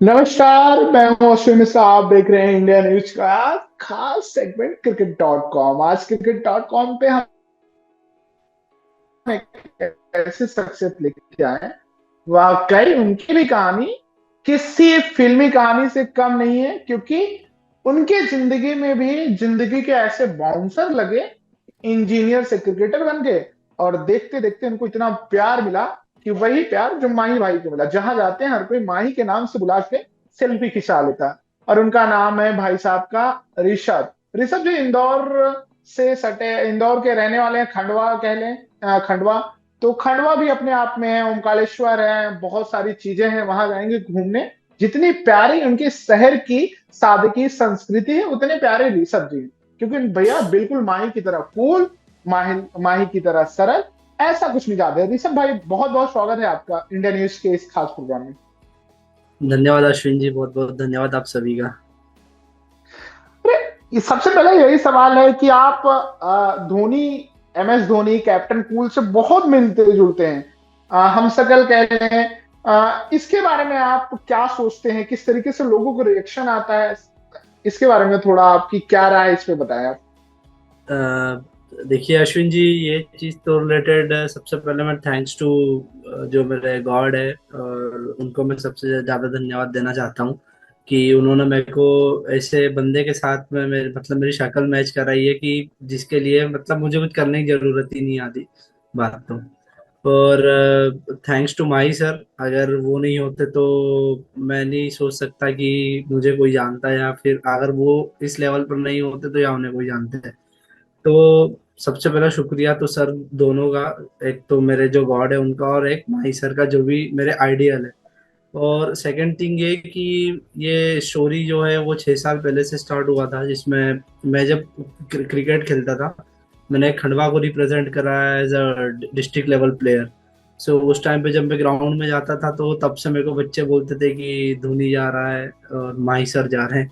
नमस्कार, मैं हूं अश्विन मिश्रा। आप देख रहे हैं इंडिया न्यूज का खास सेगमेंट क्रिकेट.com। आज क्रिकेट.com पे हम एक ऐसे शख्सियत लेके आए हैं, वाकई उनकी भी कहानी किसी फिल्मी कहानी से कम नहीं है, क्योंकि उनके जिंदगी में भी जिंदगी के ऐसे बाउंसर लगे, इंजीनियर से क्रिकेटर बन गए। और देखते देखते उनको इतना प्यार मिला कि वही प्यार जो माही भाई को मिला। जहां जाते हैं हर कोई माही के नाम से बुला के सेल्फी खिंचा लेता है। और उनका नाम है भाई साहब का ऋषभ। ऋषभ जो इंदौर से सटे, इंदौर के रहने वाले हैं, खंडवा कह लें, खंडवा। तो खंडवा भी अपने आप में है, ओमकारेश्वर है, बहुत सारी चीजें हैं, वहां जाएंगे घूमने। जितनी प्यारी उनके शहर की सादगी संस्कृति है, उतने प्यारे ऋषभ जी हैं। क्योंकि भैया बिल्कुल माही की तरह कूल, माही माही की तरह सरल, ऐसा कुछ नहीं चाहते। ऋषभ भाई, बहुत बहुत स्वागत है आपका इंडिया न्यूज के इस खास प्रोग्राम में। धन्यवाद अश्विन जी, बहुत बहुत धन्यवाद आप सभी का। अरे, ये सबसे पहले यही सवाल है कि आप Dhoni, MS Dhoni, captain cool से बहुत मिलते जुलते हैं, हम शकल कह लें। इसके बारे में आप क्या सोचते हैं? किस तरीके से लोगों को रिएक्शन आता है? इसके बारे में थोड़ा आपकी क्या राय है, इस पे बताएं आप। देखिए अश्विन जी, ये चीज़ तो रिलेटेड सबसे पहले मैं थैंक्स टू जो मेरे गॉड है, और उनको मैं सबसे ज़्यादा धन्यवाद देना चाहता हूँ कि उन्होंने मेरे को ऐसे बंदे के साथ में मेरे मतलब मेरी शक्ल मैच कराई है कि जिसके लिए मतलब मुझे कुछ करने की ज़रूरत ही नहीं आती बात तो। और थैंक्स टू माई सर, अगर वो नहीं होते तो मैं नहीं सोच सकता कि मुझे कोई जानता है, या फिर अगर वो इस लेवल पर नहीं होते तो या उन्हें कोई जानते हैं। तो सबसे पहला शुक्रिया तो सर दोनों का, एक तो मेरे जो गॉड है उनका, और एक माही सर का जो भी मेरे आइडियल है। और सेकंड थिंग ये कि ये स्टोरी जो है वो 6 साल पहले से स्टार्ट हुआ था, जिसमें मैं जब क्रिकेट खेलता था, मैंने खंडवा को रिप्रेजेंट करा as a district level player. So उस टाइम पे जब मैं ग्राउंड में जाता था तो तब से मेरे को बच्चे बोलते थे कि धोनी जा रहा है और माही सर जा रहे हैं।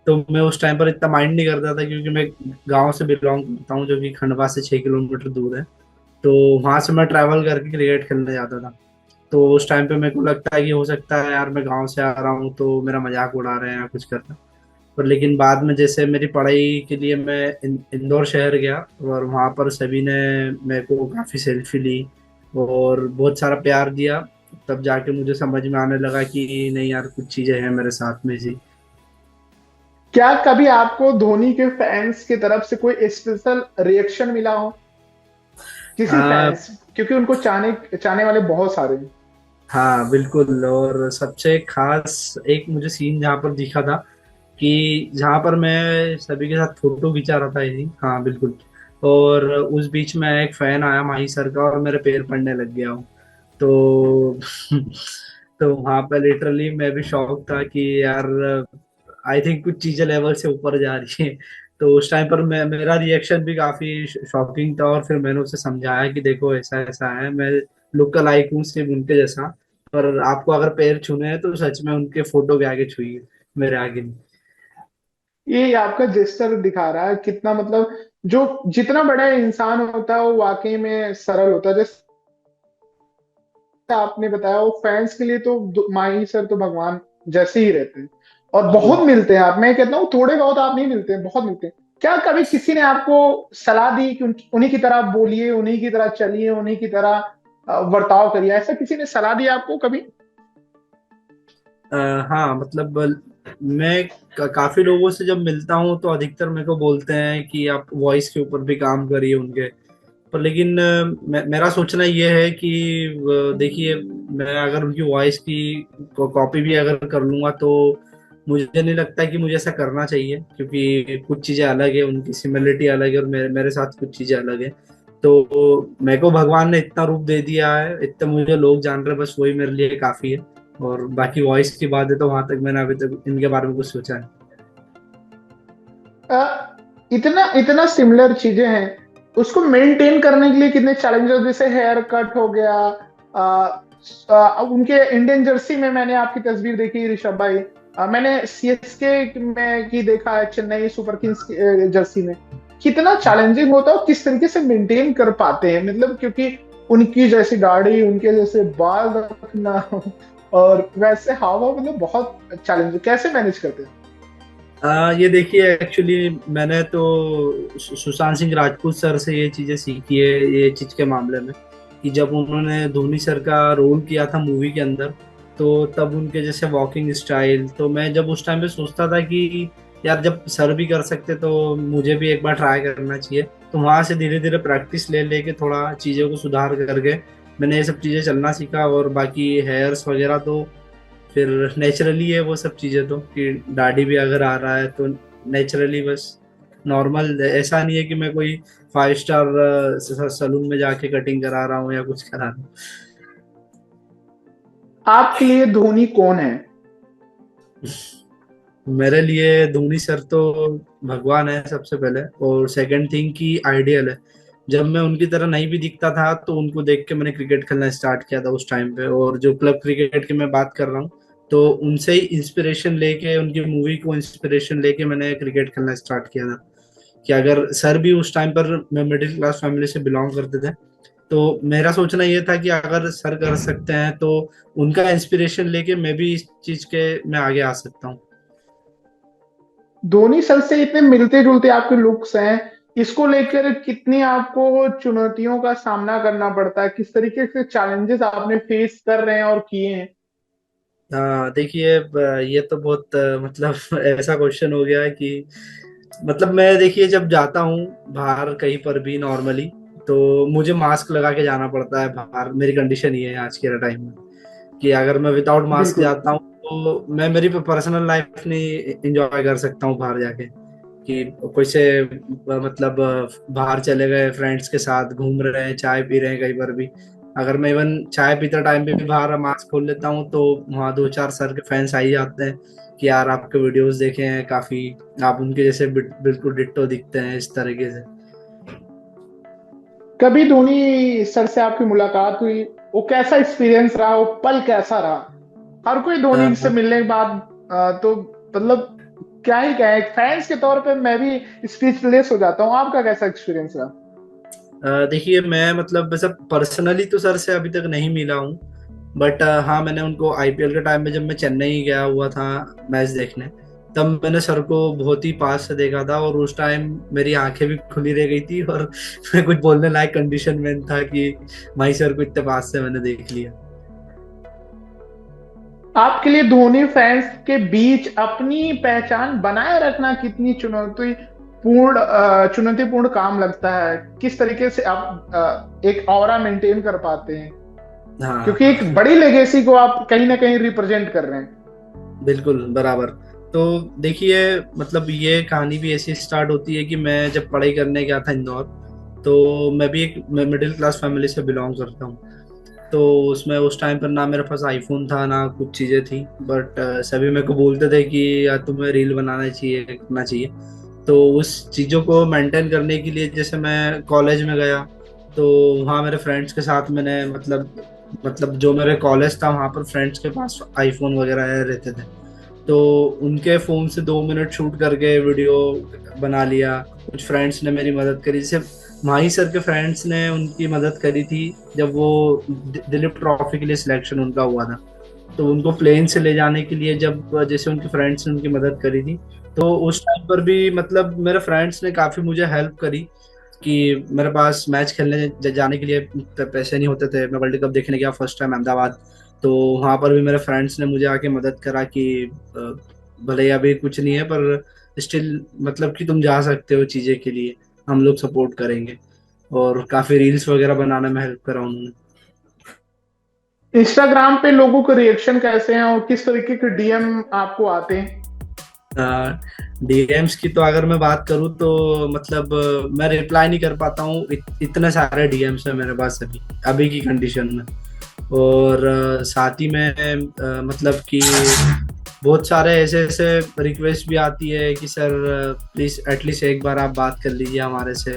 तो मैं उस टाइम पर इतना माइंड नहीं करता था, क्योंकि मैं गांव से बिलोंग करता हूँ जो कि खंडवा से 6 किलोमीटर दूर है। तो वहां से मैं ट्रैवल करके क्रिकेट खेलने जाता था। तो उस टाइम पे मेरे को लगता है कि हो सकता है यार मैं गांव से आ रहा हूँ तो मेरा मजाक उड़ा रहे हैं या कुछ कर रहे हैं। पर लेकिन बाद में जैसे मेरी पढ़ाई के लिए मैं इंदौर शहर गया, और वहाँ पर सभी ने मेरे को काफ़ी सेल्फी ली और बहुत सारा प्यार दिया। तब जाके मुझे समझ में आने लगा कि नहीं यार, कुछ चीज़ें हैं मेरे साथ में जी। क्या कभी आपको धोनी के फैंस की तरफ से कोई स्पेशल रिएक्शन मिला हो, किसी आ, फैंस? क्योंकि उनको चाहने चाहने वाले बहुत सारे हैं। हाँ बिल्कुल, और सबसे खास एक मुझे सीन जहाँ पर दिखा था कि जहाँ पर मैं सभी के साथ फोटो खिंचा रहा था, यही हाँ बिल्कुल। और उस बीच में एक फैन आया माही सर का और मेरे पैर पड़ने लग गया हूँ। तो तो वहाँ पे लिटरली मैं भी शॉक था कि यार आई थिंक कुछ चीजें लेवल से ऊपर जा रही है। तो उस टाइम पर मेरा रिएक्शन भी काफी शॉकिंग था, और फिर मैंने उसे समझाया कि देखो ऐसा ऐसा है, मैं लुक अलाइक हूँ सिर्फ उनके जैसा। पर आपको अगर पैर छूने हैं तो सच में उनके फोटो के आगे छुइए, मेरे आगे नहीं। ये आपका जेस्चर दिखा रहा है कितना, मतलब जो जितना बड़ा इंसान होता है वो वाकई में सरल होता है। जैसे आपने बताया, वो फैंस के लिए तो माही सर तो भगवान जैसे ही रहते हैं। और बहुत बिल्कुल। मिलते हैं आप, मैं कहता हूँ थोड़े बहुत आप नहीं मिलते हैं, बहुत मिलते हैं। क्या कभी किसी ने आपको सलाह दी कि उन्हीं की तरह बोलिए, उन्हीं की तरह चलिए, उन्हीं की तरह बर्ताव करिए? ऐसा किसी ने सलाह दी आपको कभी? अ, हाँ मतलब मैं काफी लोगों से जब मिलता हूँ तो अधिकतर मेरे को बोलते हैं कि आप वॉइस के ऊपर भी काम करिए उनके। पर लेकिन मेरा सोचना ये है कि देखिए, मैं अगर उनकी वॉइस की कॉपी भी अगर कर लूंगा तो मुझे नहीं लगता कि मुझे ऐसा करना चाहिए, क्योंकि कुछ चीजें अलग है, उनकी सिमिलरिटी अलग है और मेरे साथ कुछ चीजें अलग है। तो मेरे को भगवान ने इतना रूप दे दिया है, इतने मुझे लोग जान रहे हैं, बस वही मेरे लिए काफी है। और बाकी वॉइस की बात है तो वहां तक मैंने अभी तक इनके बारे में कुछ सोचा है। अ, इतना इतना सिमिलर चीजें हैं, उसको मेंटेन करने के लिए कितने चैलेंजेस, जैसे हेयर कट हो गया। उनके इंडियन जर्सी में मैंने आपकी तस्वीर देखी ऋषभ भाई। मैंने CSK में की देखा है, चेन्नई सुपर किंग्स की जर्सी में। कितना चैलेंजिंग होता है और किस तरीके से मेंटेन कर पाते हैं, मतलब क्योंकि उनकी जैसी दाढ़ी, उनके जैसे बाल रखना और वैसे हाव भाव मतलब बहुत चैलेंज, कैसे मैनेज करते हैं? ये देखिए, एक्चुअली मैंने तो सुशांत सिंह राजपूत सर से ये चीजें सीखी है, ये चीज के मामले में, कि जब उन्होंने धोनी सर का रोल किया था मूवी के अंदर, तो तब उनके जैसे वॉकिंग स्टाइल, तो मैं जब उस टाइम पे सोचता था कि यार जब सर भी कर सकते तो मुझे भी एक बार ट्राई करना चाहिए। तो वहां से धीरे धीरे प्रैक्टिस ले लेके थोड़ा चीजों को सुधार करके मैंने ये सब चीजें चलना सीखा। और बाकी हेयर्स वगैरह तो फिर नेचुरली है वो सब चीजें, तो कि दाढ़ी भी अगर आ रहा है तो नेचुरली बस नॉर्मल, ऐसा नहीं है कि मैं कोई 5 स्टार सलून में जाके कटिंग करा रहा हूँ या कुछ करा रहा हूँ। आपके लिए धोनी कौन है? मेरे लिए धोनी सर तो भगवान है सबसे पहले, और सेकंड थिंग की आइडियल है। जब मैं उनकी तरह नहीं भी दिखता था तो उनको देख के मैंने क्रिकेट खेलना स्टार्ट किया था उस टाइम पे। और जो क्लब क्रिकेट की मैं बात कर रहा हूँ, तो उनसे ही इंस्पिरेशन लेके, उनकी मूवी को इंस्पिरेशन लेके मैंने क्रिकेट खेलना स्टार्ट किया था। कि अगर सर भी उस टाइम पर, मैं मिडिल क्लास फैमिली से बिलोंग करते थे, तो मेरा सोचना ये था कि अगर सर कर सकते हैं तो उनका इंस्पिरेशन लेके मैं भी इस चीज के मैं आगे आ सकता हूँ। धोनी सर से इतने मिलते जुलते आपके लुक्स हैं, इसको लेकर कितनी आपको चुनौतियों का सामना करना पड़ता है, किस तरीके से चैलेंजेस आपने फेस कर रहे हैं और किए हैं? हाँ देखिए, ये तो बहुत मतलब ऐसा क्वेश्चन हो गया है कि मतलब मैं देखिए जब जाता हूँ बाहर कहीं पर भी नॉर्मली, तो मुझे मास्क लगा के जाना पड़ता है बाहर। मेरी कंडीशन ये है आज के टाइम में, कि अगर मैं विदाउट मास्क बिल्कुल। जाता हूँ तो मैं मेरी पर्सनल लाइफ नहीं एंजॉय कर सकता हूँ बाहर जाके। कि कोई से मतलब बाहर चले गए फ्रेंड्स के साथ, घूम रहे हैं, चाय पी रहे हैं, कहीं पर भी अगर मैं इवन चाय पीते टाइम पे भी बाहर मास्क खोल लेता हूँ तो वहाँ 2-4 सर के फैंस आ ही जाते हैं कि यार आपके वीडियोस देखे हैं काफी, आप उनके जैसे बिल्कुल डिट्टो दिखते हैं, इस तरीके से। कभी धोनी सर से आपकी मुलाकात हुई, वो कैसा एक्सपीरियंस रहा, वो पल कैसा रहा? हर कोई धोनी से अ, मिलने के बाद तो मतलब क्या ही कहें, फैंस के तौर पे मैं भी स्पीचलेस हो जाता हूँ। आपका कैसा एक्सपीरियंस रहा? देखिए मैं मतलब वैसे पर्सनली तो सर से अभी तक नहीं मिला हूँ, बट हाँ मैंने उनको आईपीएल के टाइम में जब मैं चेन्नई गया हुआ था मैच देखने, तब मैंने सर को बहुत ही पास से देखा था। और उस टाइम मेरी आंखें भी खुली रह गई थी और मैं कुछ बोलने लायक कंडीशन में था कि भाई सर को इतने पास से मैंने देख लिया। आपके लिए धोनी फैंस के बीच अपनी पहचान बनाए रखना कितनी चुनौतीपूर्ण काम लगता है? किस तरीके से आप एक ऑरा मेंटेन कर पाते हैं, क्योंकि हाँ एक बड़ी लेगेसी को आप कहीं ना कहीं रिप्रेजेंट कर रहे हैं। बिल्कुल बराबर। तो देखिए मतलब ये कहानी भी ऐसी स्टार्ट होती है कि मैं जब पढ़ाई करने गया था इंदौर, तो मैं भी एक मिडिल क्लास फैमिली से बिलोंग करता हूँ। तो उसमें उस टाइम पर ना मेरे पास आईफोन था ना कुछ चीज़ें थी, बट सभी मेरे को बोलते थे कि यार तुम्हें रील बनाना चाहिए, करना चाहिए। तो उस चीज़ों को मेंटेन करने के लिए जैसे मैं कॉलेज में गया, तो वहाँ मेरे फ्रेंड्स के साथ मैंने मतलब जो मेरे कॉलेज था वहाँ पर फ्रेंड्स के पास आईफोन वगैरह रहते थे, तो उनके फ़ोन से 2 मिनट शूट करके वीडियो बना लिया। कुछ फ्रेंड्स ने मेरी मदद करी, जैसे माही सर के फ्रेंड्स ने उनकी मदद करी थी जब वो दिलीप ट्रॉफी के लिए सिलेक्शन उनका हुआ था, तो उनको प्लेन से ले जाने के लिए जब जैसे उनके फ्रेंड्स ने उनकी मदद करी थी, तो उस टाइम पर भी मतलब मेरे फ्रेंड्स ने काफ़ी मुझे हेल्प करी। कि मेरे पास मैच खेलने जाने के लिए पैसे नहीं होते थे, मैं वर्ल्ड कप देखने गया फर्स्ट टाइम अहमदाबाद, तो वहां पर भी मेरे फ्रेंड्स ने मुझे आके मदद करा कि भले ही अभी कुछ नहीं है पर स्टिल मतलब कि तुम जा सकते हो चीजें के लिए, हम लोग सपोर्ट करेंगे। और काफी रील्स वगैरह बनाने में हेल्प करा उन्होंने। इंस्टाग्राम पे लोगों के रिएक्शन कैसे हैं और किस तरीके के डीएम आपको आते हैं? डीएम्स की तो अगर मैं बात करूँ तो मतलब मैं रिप्लाई नहीं कर पाता हूँ, इतने सारे डीएम्स है मेरे पास अभी अभी की कंडीशन में। और साथ ही में मतलब कि बहुत सारे ऐसे ऐसे रिक्वेस्ट भी आती है कि सर प्लीज एटलीस्ट एक बार आप बात कर लीजिए हमारे से।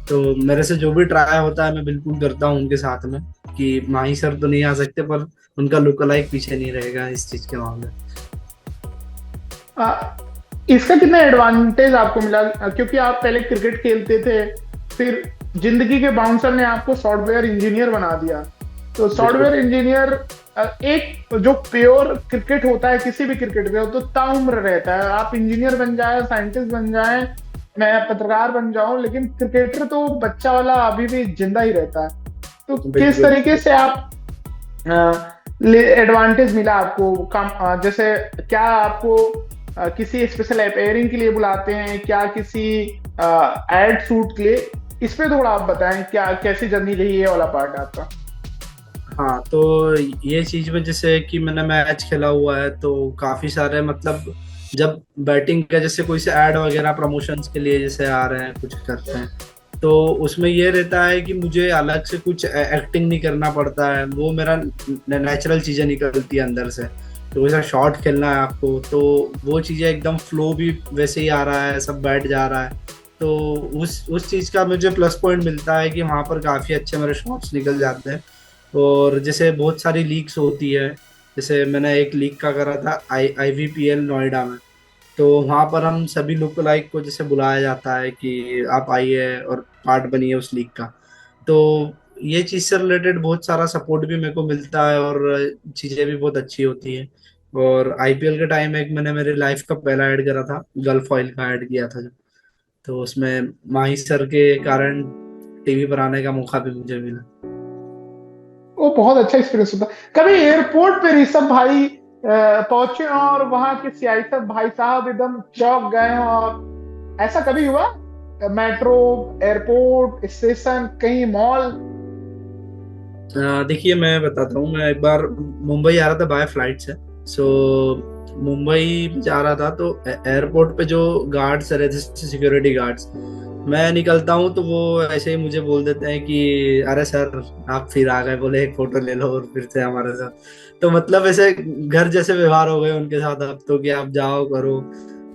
तो मेरे से जो भी ट्राई होता है मैं बिल्कुल करता हूँ उनके साथ में, कि माही सर तो नहीं आ सकते पर उनका लुक अलाइक पीछे नहीं रहेगा इस चीज के मामले। आ, इसका कितना एडवांटेज आपको मिला, क्योंकि आप पहले क्रिकेट खेलते थे, फिर जिंदगी के बाउंसर ने आपको सॉफ्टवेयर इंजीनियर बना दिया, तो बिल्कुल। सॉफ्टवेयर इंजीनियर एक जो प्योर क्रिकेट होता है किसी भी क्रिकेट का, तो ताउम्र रहता है। आप इंजीनियर बन जाए, साइंटिस्ट बन जाए, मैं पत्रकार बन जाऊं, लेकिन क्रिकेटर तो बच्चा वाला अभी भी जिंदा ही रहता है। तो किस बिल्कुल। तरीके से आप एडवांटेज मिला आपको काम, जैसे क्या आपको किसी स्पेशल अपेयरिंग के लिए बुलाते हैं क्या, किसी एड शूट के लिए? इस पे थोड़ा आप बताएं, क्या कैसी जर्नी रही है वाला पार्ट आपका? हाँ, तो ये चीज में जैसे कि मैंने मैच खेला हुआ है, तो काफी सारे मतलब जब बैटिंग का जैसे कोई से ऐड वगैरह प्रमोशंस के लिए जैसे आ रहे हैं, कुछ करते हैं, तो उसमें ये रहता है कि मुझे अलग से कुछ एक्टिंग नहीं करना पड़ता है, वो मेरा नेचुरल चीजें निकलती है अंदर से। तो वैसा शॉट खेलना है आपको, तो वो चीजें एकदम फ्लो भी वैसे ही आ रहा है, सब बैठ जा रहा है। तो उस चीज का मुझे प्लस पॉइंट मिलता है कि वहां पर काफी अच्छे मेरे शॉट्स निकल जाते हैं। और जैसे बहुत सारी लीग्स होती है, जैसे मैंने एक लीग का करा था IVPL नोएडा में। तो वहाँ पर हम सभी लुक लाइक को जैसे बुलाया जाता है कि आप आइए और पार्ट बनिए उस लीग का। तो ये चीज़ से रिलेटेड बहुत सारा सपोर्ट भी मेरे को मिलता है, और चीज़ें भी बहुत अच्छी होती है। और IPL के टाइम एक मैंने मेरी लाइफ का पहला ऐड करा था, गल्फ ऑयल का ऐड किया था जब। तो उसमें माही सर के कारण टीवी पर आने का मौका भी मुझे मिला। वो बहुत अच्छा एक्सपीरियंस होता है। कभी एयरपोर्ट पे ऋषभ भाई पहुंचे और वहां के सीआई साहब भाई साहब एकदम चौंक गए हों, और ऐसा कभी हुआ? मेट्रो, एयरपोर्ट, स्टेशन, कहीं मॉल? देखिए मैं बताता हूँ, मैं एक बार मुंबई आ रहा था बाय फ्लाइट से। सो मुंबई जा रहा था, तो एयरपोर्ट पे जो गार्ड्स रहते थे, सिक्योरिटी गार्ड्स, मैं निकलता हूँ तो वो ऐसे ही मुझे बोल देते हैं कि अरे सर आप फिर आ गए, बोले एक फोटो ले लो और फिर से हमारे साथ। तो मतलब ऐसे घर जैसे व्यवहार हो गए उनके साथ अब तो, कि आप जाओ करो।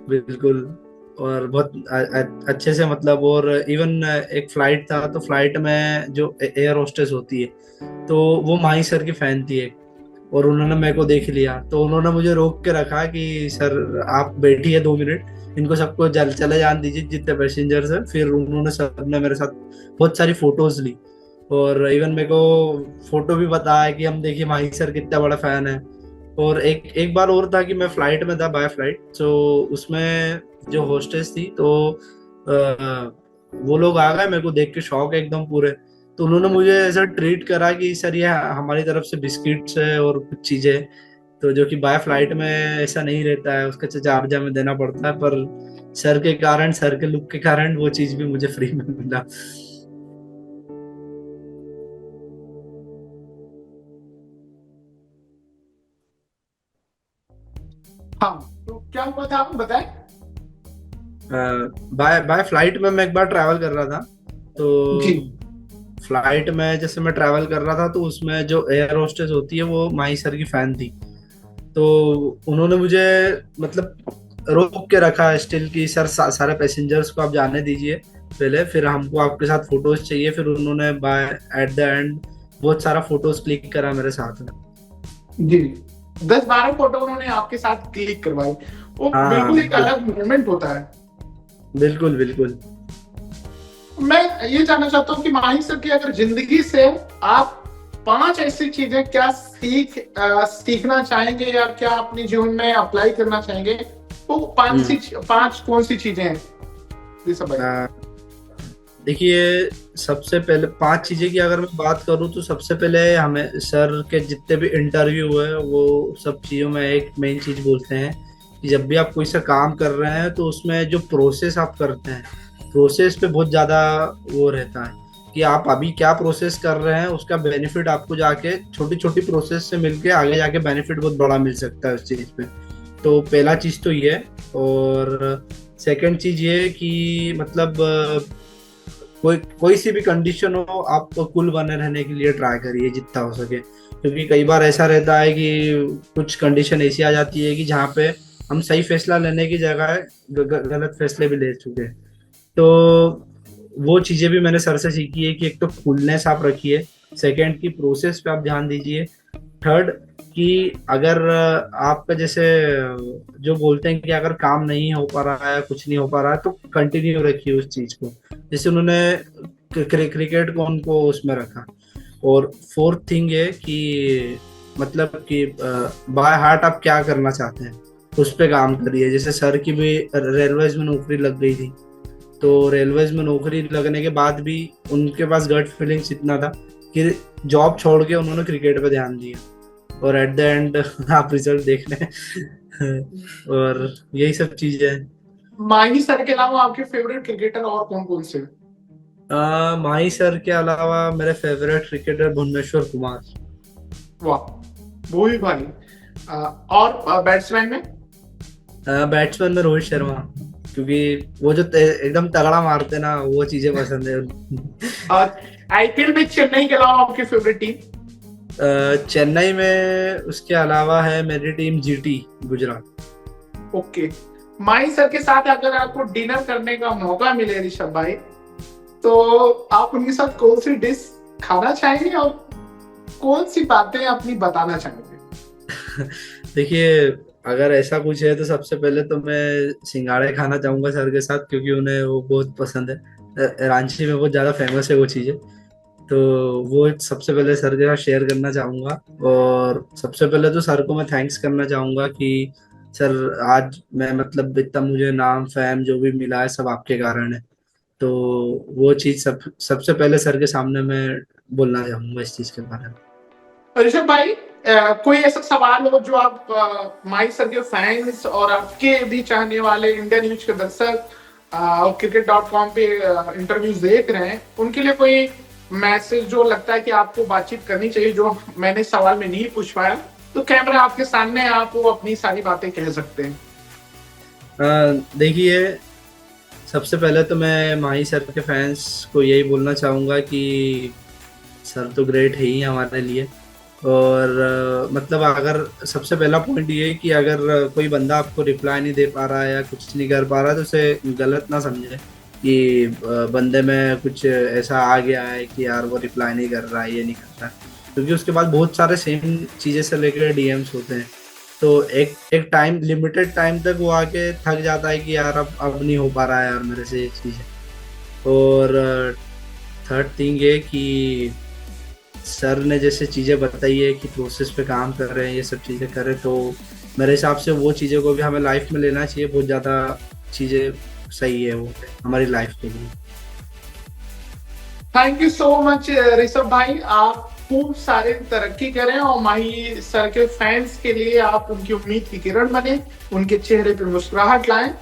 बिल्कुल। और बहुत अच्छे से मतलब, और इवन एक फ्लाइट था, तो फ्लाइट में जो एयर होस्टेस होती है, तो वो माही सर की फैन थी एक, और उन्होंने मेरे को देख लिया, तो उन्होंने मुझे रोक के रखा कि सर आप बैठिए 2 मिनट, इनको सबको चले जान दीजिए जितने पैसेंजर्स हैं। फिर उन्होंने सबने मेरे साथ बहुत सारी फोटोज ली, और इवन मेरे को फोटो भी बताया कि हम देखिए माही सर कितना बड़ा फैन है। और एक एक बार और था कि मैं फ्लाइट में था, बाय फ्लाइट, तो उसमें जो होस्टेस थी, तो वो लोग आ गए, मेरे को देख के शौक है एकदम पूरे। तो उन्होंने मुझे ऐसा ट्रीट करा कि सर ये हमारी तरफ से बिस्किट्स है और कुछ चीजें, तो जो कि बाय फ्लाइट में ऐसा नहीं रहता है, उसका चार्ज हमें देना पड़ता है, पर सर के कारण, सर के लुक के कारण वो चीज भी मुझे फ्री में मिला। हाँ, तो क्या हुआ था आप बताएं। बाय बाय फ्लाइट में मैं एक बार ट्रैवल कर रहा था, तो जी। फ्लाइट में जैसे मैं ट्रैवल कर रहा था, तो उसमें जो एयर होस्टेस होती है वो माही सर की फैन थी। तो उन्होंने मुझे मतलब रोक के रखा स्टिल की सर सारे पैसेंजर्स को आप जाने दीजिए पहले, फिर हमको आपके साथ फोटोज चाहिए। फिर उन्होंने बाय एट द एंड बहुत सारा फोटोज क्लिक करा मेरे साथ में। जी, 10-12 फोटो उन्होंने आपके साथ क्लिक करवाई। वो हाँ हाँ बिल्कुल एक बिल्कुल। अलग मोमेंट होता है। बिल्कुल बिल्कुल। मैं ये जानना चाहता हूँ कि माही सर की अगर जिंदगी से आप 5 ऐसी चीजें क्या सीखना चाहेंगे, या क्या अपने जीवन में अप्लाई करना चाहेंगे, वो 5 कौन सी चीजें हैं जी सब भाई? आ, देखिए, सबसे पहले 5 चीजें की अगर मैं बात करूँ, तो सबसे पहले हमें सर के जितने भी इंटरव्यू हुए वो सब चीजों में एक मेन चीज बोलते हैं कि जब भी आप कोई सा काम कर रहे हैं, तो उसमें जो प्रोसेस आप करते हैं, प्रोसेस पे बहुत ज्यादा वो रहता है कि आप अभी क्या प्रोसेस कर रहे हैं, उसका बेनिफिट आपको जाके छोटी छोटी प्रोसेस से मिलके आगे जाके बेनिफिट बहुत बड़ा मिल सकता है उस चीज पे। तो पहला चीज तो ये है। और सेकंड चीज ये है कि मतलब कोई कोई सी भी कंडीशन हो, आप तो कूल बने रहने के लिए ट्राई करिए जितना हो सके, क्योंकि कई बार ऐसा रहता है कि कुछ कंडीशन ऐसी आ जाती है कि जहाँ पे हम सही फैसला लेने की जगह गलत फैसले भी ले चुके हैं। तो वो चीजें भी मैंने सर से सीखी है कि एक तो कूलनेस आप रखिए, सेकंड की प्रोसेस पे आप ध्यान दीजिए, थर्ड कि अगर आपका जैसे जो बोलते हैं कि अगर काम नहीं हो पा रहा है, कुछ नहीं हो पा रहा है, तो कंटिन्यू रखिए उस चीज को, जैसे उन्होंने क्रिकेट को उनको उसमें रखा। और फोर्थ थिंग है कि मतलब कि बाय हार्ट आप क्या करना चाहते हैं उस पे काम करिए। जैसे सर की भी रेलवेज में नौकरी लग गई थी, तो रेलवेज में नौकरी लगने के बाद भी उनके पास गट फीलिंग्स इतना था कि जॉब छोड़ के उन्होंने क्रिकेट पे ध्यान दिया, और एट द एंड आप रिजल्ट देख रहे हैं। और यही सब चीजें हैं। माही सर के अलावा आपके फेवरेट क्रिकेटर और कौन कौन से? माही सर के अलावा मेरे फेवरेट क्रिकेटर भुवनेश्वर कुमार। वाह, वो भी भाई। और बैट्समैन में? बैट्समैन में रोहित शर्मा, क्योंकि वो जो एकदम तगड़ा मारते ना, वो चीजें पसंद है। आईपीएल में चेन्नई के अलावा आपकी फेवरेट टीम? चेन्नई में उसके अलावा है मेरी टीम जीटी गुजरात। ओके। माही सर के साथ अगर आपको डिनर करने का मौका मिले ऋषभ भाई, तो आप उनके साथ कौन सी डिश खाना चाहेंगे और कौन सी बातें अपनी बताना चाहेंगे? देखिए, अगर ऐसा कुछ है तो सबसे पहले तो मैं सिंगाड़े खाना चाहूंगा सर के साथ, क्योंकि उन्हें वो बहुत पसंद है। रांची में बहुत ज्यादा फेमस है वो चीजें, तो वो सबसे पहले सर के साथ शेयर करना चाहूंगा। और सबसे पहले तो सर को मैं थैंक्स करना चाहूंगा कि सर आज मैं मतलब इतना मुझे नाम फैम जो भी मिला है सब आपके कारण है। तो वो चीज सबसे पहले सर के सामने मैं बोलना चाहूंगा इस चीज के बारे में। ऋषभ भाई, कोई ऐसा सवाल हो जो आप माही सर के फैंस और आपके भी चाहने वाले इंडियन न्यूज के दर्शक और cricket.com पे इंटरव्यूज देख रहे हैं, उनके लिए कोई मैसेज जो लगता है कि आपको बातचीत करनी चाहिए, जो मैंने सवाल में नहीं पूछ पाया, तो कैमरा आपके सामने, आप वो अपनी सारी बातें कह सकते हैं। देखिए, सबसे पहले तो मैं माही सर के फैंस को यही बोलना चाहूँगा कि सर तो ग्रेट है ही हमारे लिए। और मतलब अगर सबसे पहला पॉइंट ये है कि अगर कोई बंदा आपको रिप्लाई नहीं दे पा रहा है या कुछ नहीं कर पा रहा है, तो उसे गलत ना समझे कि बंदे में कुछ ऐसा आ गया है कि यार वो रिप्लाई नहीं कर रहा है, ये नहीं कर रहा है। क्योंकि उसके बाद बहुत सारे सेम चीज़ें से लेकर डीएम्स होते हैं, तो एक टाइम, लिमिटेड टाइम तक वो आके थक जाता है कि यार अब नहीं हो पा रहा है यार मेरे से ये चीज़ें। और थर्ड थिंग ये कि सर ने जैसे चीज़ें बताई है कि प्रोसेस पे काम कर रहे हैं, ये सब चीज़ें करें, तो मेरे हिसाब से वो चीज़ें को भी हमें लाइफ में लेना चाहिए। बहुत ज़्यादा चीज़ें सही है वो हमारी लाइफ के लिए। Thank you so much Rishabh भाई, आप खूब सारे तरक्की करें और माही सर के फैंस के लिए आप उनकी उम्मीद की किरण बने, उनके चेहरे पे मुस्कुराहट लाएं।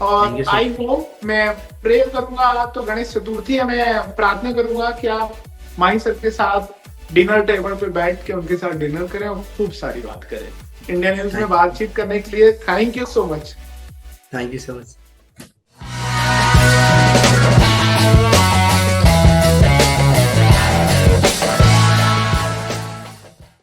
और आई होप, मैं प्रे करूंगा, तो गणेश चतुर्थी है, मैं प्रार्थना करूंगा कि आप माही सर के साथ डिनर टेबल पे बैठ के उनके साथ डिनर करें और खूब सारी बात करें। इंडियन न्यूज में बातचीत करने के लिए thank you so much. Thank you so much.